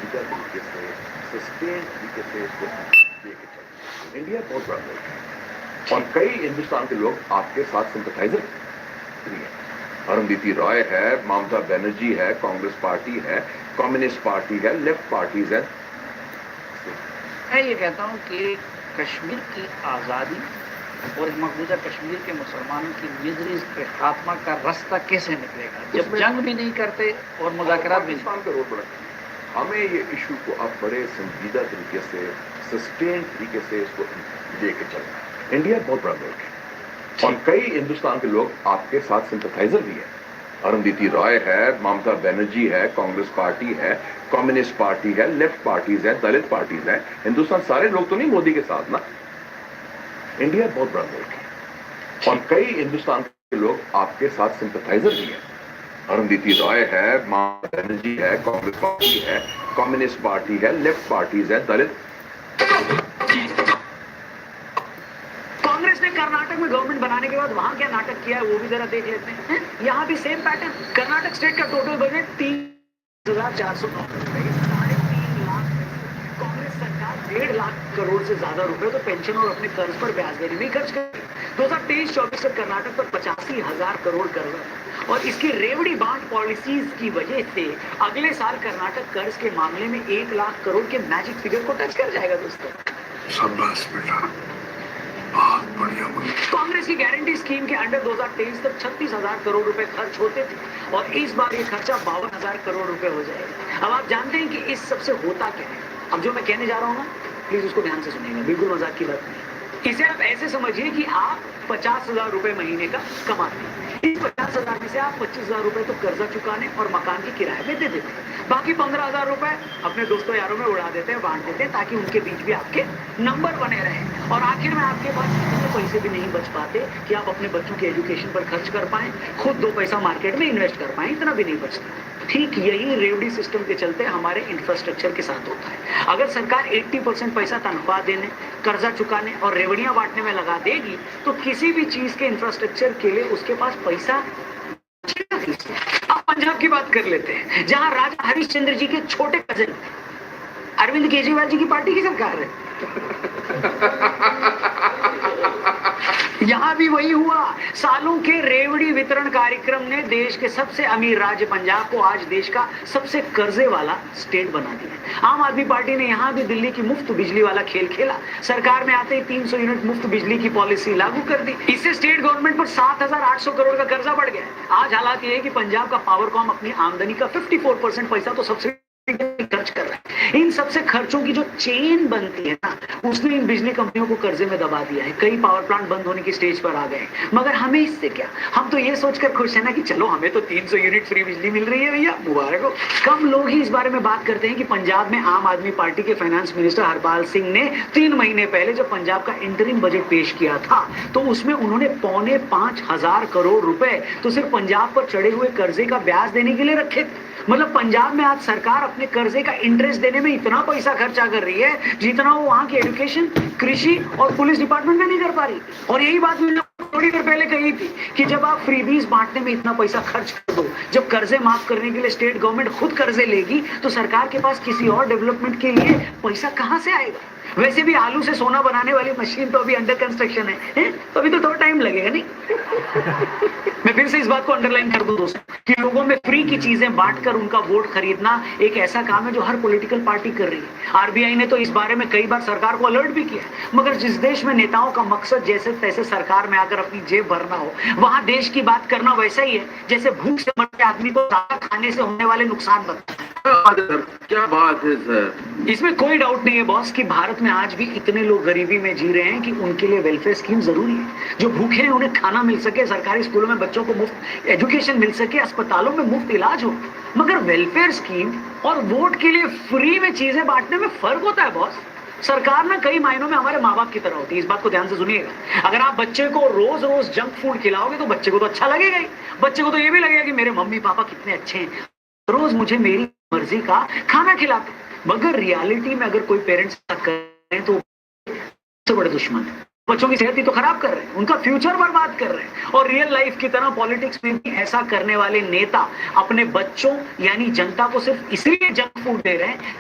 संजीदा तरीके से सस्टेन तरीके से इसको लेके चलना। इंडिया बहुत बड़ा मुल्क है और कई हिंदुस्तान के लोग आपके साथ सिंपथाइजर भी हैं। अरुंधति रॉय है, ममता बनर्जी है, कांग्रेस पार्टी है, कम्युनिस्ट पार्टी है, लेफ्ट पार्टीज है। मैं ये कहता हूँ कि कश्मीर की आज़ादी और मकबूजा कश्मीर के मुसलमानों की मिजरी के खात्मा का रास्ता कैसे निकलेगा जब जंग भी नहीं करते और मुज़ाकरात भी नहीं। का रोल बड़ा हमें ये इशू को अब बड़े संजीदा तरीके से सस्टेन तरीके से इसको लेके चलना है। इंडिया बहुत बड़ा मुल्क है और कई हिंदुस्तान के लोग आपके साथ सिंपथाइजर भी हैं। अरुंधति रॉय है, ममता बनर्जी है, कांग्रेस पार्टी है, कम्युनिस्ट पार्टी है, लेफ्ट पार्टीज है, दलित पार्टीज है। हिंदुस्तान सारे लोग तो नहीं मोदी के साथ ना। इंडिया बहुत बड़ा मुल्क है और कई हिंदुस्तान के लोग आपके साथ सिंपथाइजर भी हैं। अरुंधति रॉय है, ममता बनर्जी है, कांग्रेस पार्टी है, कम्युनिस्ट पार्टी है, लेफ्ट पार्टीज है, दलित। कांग्रेस ने कर्नाटक में गवर्नमेंट बनाने के बाद वहां क्या नाटक किया है वो भी जरा देख लेते हैं। यहाँ भी सेम पैटर्न। कर्नाटक स्टेट का टोटल बजट 3,400 करोड़, 3.5 लाख। कांग्रेस सरकार 1.5 लाख करोड़ से ज्यादा रुपए तो पेंशन और अपने कर्ज पर ब्याज देने में खर्च कर 2023-24 तक कर्नाटक पर 85,000 करोड़ कर्ज है और इसकी रेवड़ी बांट पॉलिसीज की वजह से अगले साल कर्नाटक कर्ज के मामले में 1 लाख करोड़ के मैजिक फिगर को टच कर जाएगा। दोस्तों शाबाश बेटा, बहुत बढ़िया। कांग्रेस की गारंटी स्कीम के अंडर 2023 तक 36,000 करोड़ रुपए खर्च होते थे और इस बार ये खर्चा 52,000 करोड़ रुपए हो जाएगा। अब आप जानते हैं कि इस सबसे होता क्या है। अब जो मैं कहने जा रहा हूँ ना, प्लीज उसको ध्यान से सुनिएगा, बिल्कुल मजाक की बात नहीं। इसे आप ऐसे समझिए कि आप 50,000 रुपए महीने का कमाते हैं। इस 50,000 में से आप 25,000 रुपए तो कर्जा चुकाने और मकान की किराए में दे देते हैं। बाकी 15,000 रुपए अपने दोस्तों यारों में उड़ा देते हैं, बांट देते हैं ताकि उनके बीच भी आपके नंबर बने रहे और आखिर में आपके पास इतने पैसे भी नहीं बच पाते कि आप अपने बच्चों के एजुकेशन पर खर्च कर पाए, खुद 2 पैसा मार्केट में इन्वेस्ट कर पाए, इतना भी नहीं बचता। ठीक यही रेवड़ी सिस्टम के चलते हमारे इंफ्रास्ट्रक्चर के साथ होता है। अगर सरकार 80% पैसा तनख्वाह देने, कर्जा चुकाने और रेवड़ियां बांटने में लगा देगी तो किसी भी चीज के इंफ्रास्ट्रक्चर के लिए उसके पास पैसा। आप पंजाब की बात कर लेते हैं जहां राजा हरिश्चंद्र जी के छोटे कजिन अरविंद केजरीवाल जी की पार्टी की सरकार है। यहां भी वही हुआ। सालों के रेवड़ी वितरण कार्यक्रम ने देश के सबसे अमीर राज्य पंजाब को आज देश का सबसे कर्जे वाला स्टेट बना दिया। आम आदमी पार्टी ने यहां भी दिल्ली की मुफ्त बिजली वाला खेल खेला। सरकार में आते ही 300 यूनिट मुफ्त बिजली की पॉलिसी लागू कर दी। इससे स्टेट गवर्नमेंट पर 7,800 करोड़ का कर्जा बढ़ गया। आज हालात ये है कि पंजाब का पावरकॉम अपनी आमदनी का 54% पैसा तो सब्सिडी खर्च कर रहा है। इन सबसे खर्चों की जो चेन बनती है ना, उसने इन बिजली कंपनियों को कर्जे में दबा दिया है। कई पावर प्लांट बंद होने की स्टेज पर आ गए। मगर हमें इससे क्या, हम तो ये सोचकर खुश है ना कि चलो हमें तो 300 यूनिट फ्री बिजली मिल रही है भैया, मुबारक हो। कम लोग ही इस बारे में बात करते हैं कि पंजाब में आम आदमी पार्टी के फाइनेंस मिनिस्टर हरपाल सिंह ने 3 महीने पहले जब पंजाब का इंटरिम बजट पेश किया था तो उसमें उन्होंने 4,500 करोड़ रुपए तो सिर्फ पंजाब पर चढ़े हुए कर्जे का ब्याज देने के लिए रखे थे। मतलब पंजाब में आज सरकार अपने कर्जे का इंटरेस्ट देने में इतना पैसा खर्चा कर रही है जितना वो वहां की एजुकेशन, कृषि और पुलिस डिपार्टमेंट में नहीं कर पा रही। और यही बात मैंने थोड़ी देर पहले कही थी कि जब आप फ्रीबीज बांटने में इतना पैसा खर्च कर दो, जब कर्जे माफ करने के लिए स्टेट गवर्नमेंट खुद कर्जे लेगी तो सरकार के पास किसी और डेवलपमेंट के लिए पैसा कहां से आएगा। वैसे भी आलू से सोना बनाने वाली मशीन तो अभी अंडर कंस्ट्रक्शन है? तो अभी तो थोड़ा टाइम लगेगा नहीं। मैं फिर से इस बात को अंडरलाइन कर दूं दोस्तों कि लोगों में फ्री की चीजें बांटकर उनका वोट खरीदना एक ऐसा काम है जो हर पॉलिटिकल पार्टी कर रही है। आरबीआई ने तो इस बारे में कई बार सरकार को अलर्ट भी किया। मगर जिस देश में नेताओं का मकसद जैसे तैसे सरकार में आकर अपनी जेब भरना हो, वहां देश की बात करना वैसा ही है जैसे भूख से मरते आदमी को ज्यादा खाने से होने वाले नुकसान बताना। क्या बात है सर। इसमें कोई डाउट नहीं है बॉस कि भारत में आज भी इतने लोग गरीबी में जी रहे हैं कि उनके लिए वेलफेयर स्कीम जरूरी है। जो भूखे हैं उन्हें खाना मिल सके, सरकारी स्कूलों में बच्चों को मुफ्त एजुकेशन मिल सके, अस्पतालों में मुफ्त इलाज हो। मगर वेलफेयर स्कीम और वोट के लिए फ्री में चीजें बांटने में फर्क होता है बॉस। सरकार ना कई मायनों में हमारे माँ बाप की तरह होती है, इस बात को ध्यान से सुनिएगा। अगर आप बच्चे को रोज रोज जंक फूड खिलाओगे तो बच्चे को तो अच्छा लगेगा ही। बच्चे को तो ये भी लगेगा कि मेरे मम्मी पापा कितने अच्छे हैं, रोज मुझे मेरी मर्जी का खाना खिलाते। मगर रियलिटी में अगर कोई पेरेंट्स करें तो सबसे बड़े दुश्मन है। बच्चों की सेहत ही तो खराब कर रहे हैं, उनका फ्यूचर बर्बाद कर रहे हैं। और रियल लाइफ की तरह पॉलिटिक्स में भी ऐसा करने वाले नेता अपने बच्चों यानी जनता को सिर्फ इसलिए जंक फूड दे रहे हैं